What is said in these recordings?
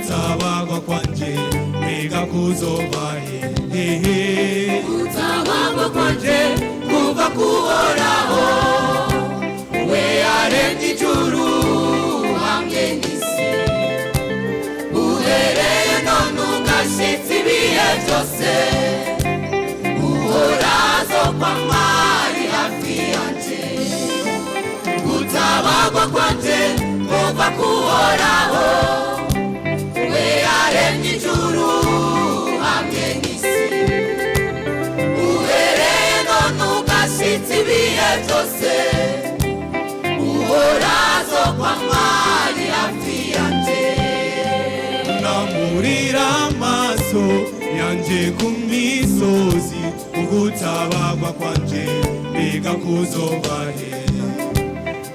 Gutabagwa kwanje mbega kuzobahe gutabagwa kwanje kuva kuhoraho we yaremye ijuru hamwe n'isi uhereye none ugashitsa ibihe byose uhorazo kwama ari hafi yanje gutabagwa kwanje kuva kuhoraho we yaremye ijuru hamwe n'isi uhereye none ugashitsa ibihe byose uhorazo kwama ari hafi yanje namurira amaso yanje ku misozi ugutabagwa kwanje mbega kuzobahe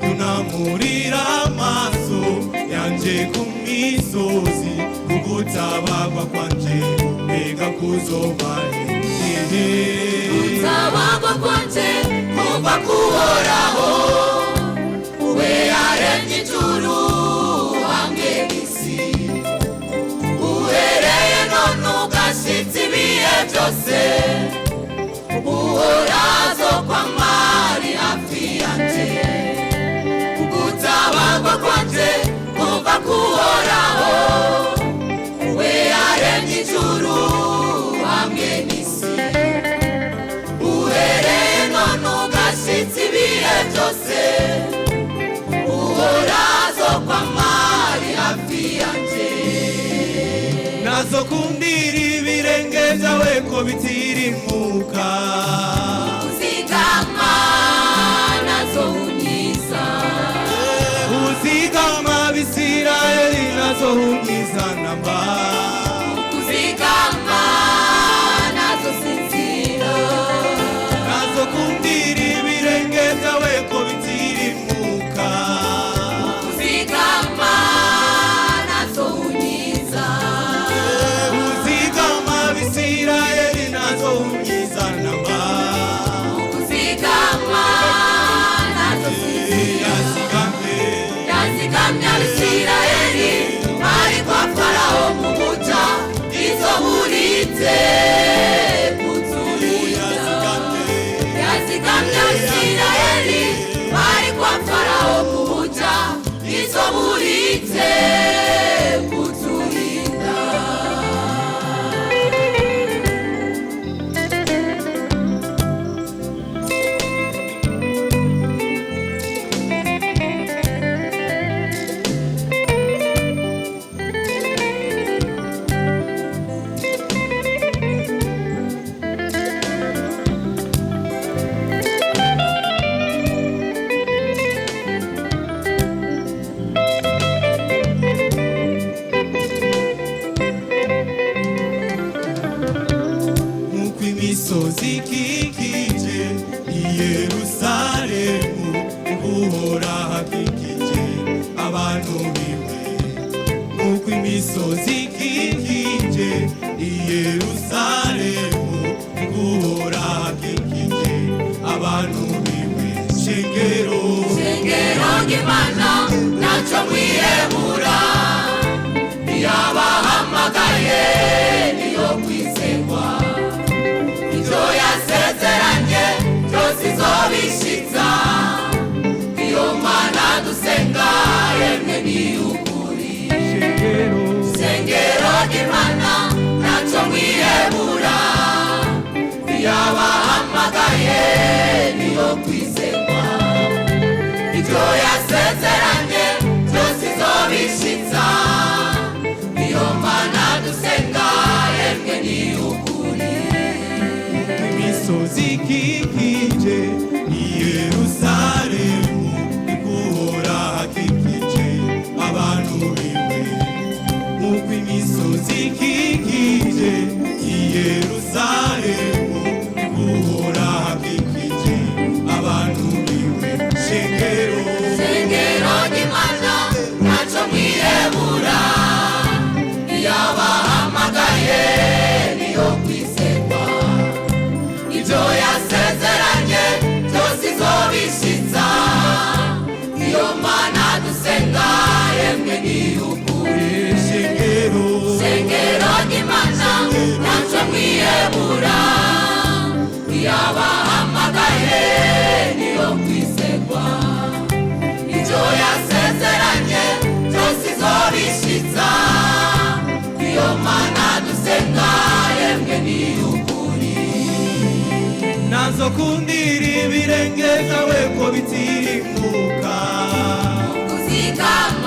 tunamurira amaso yanje ku misozi ugutabagwa kwanje mbega kuzobahe gutabagwa kwanje kuva kuhoraho we yaremye ijuru hamwe n'isi uhereye none ugashitsa ibihe byose uhorazo kwama ari hafi yanje gutabagwa kwanje kuva kuhoraho we yaremye ijuru hamwe n'isi uhereye none ugashitsa ibihe byose uhorazo kwama ari hafi yanje nazokundira ibirenge byawe ko bitirimuka uzigama nazohunyiza uzigama Bisirayeli nazohunyiza namba uzigama nazosinzira nazokundira ibirenge byawe ko bitirimuka uzigama nazohunyiza uzigama Bisirayeli nazohunyiza namba uzigama nazosinzira yazigamya Bisirayeli bari kwa Farawo mu buca izo buritse yazigamya Bisirayeli bari kwa Farawo mu buca izo buritse kuturinda imisozi ikikije Yerusalemu uhora hakikije abantu biwe nk'uko imisozi ikikije Yerusalemu uhora hakikije abantu biwe shengero ry'Imana ntacyo mwihebura yabahamagaye niyo kwizerwa ibyo yasezeranye byose izobishitsa iyo Mana dusenga yemwe ni ukuri shengero ry'Imana ntacyo mwihebura yabahamagaye niyo kwizerwa ibyo yasezeranye byose izobishitsa iyo Mana dusenga yemwe ni ukuri imisozi ikikije Yerusalemu ihora hakikije abantu biwe nk'uko imisozi ikikije Yerusalemu ihora hakikije abantu biwe shengero ry'Imana ntacyo mwihebura yabahamagaye niyo kwizerwa ibyo yasezeranye byose izobishitsa iyo Mana dusenga yemwe ni ukuri shengero azokundira ibirenge byawe ko bitimuka kuzigama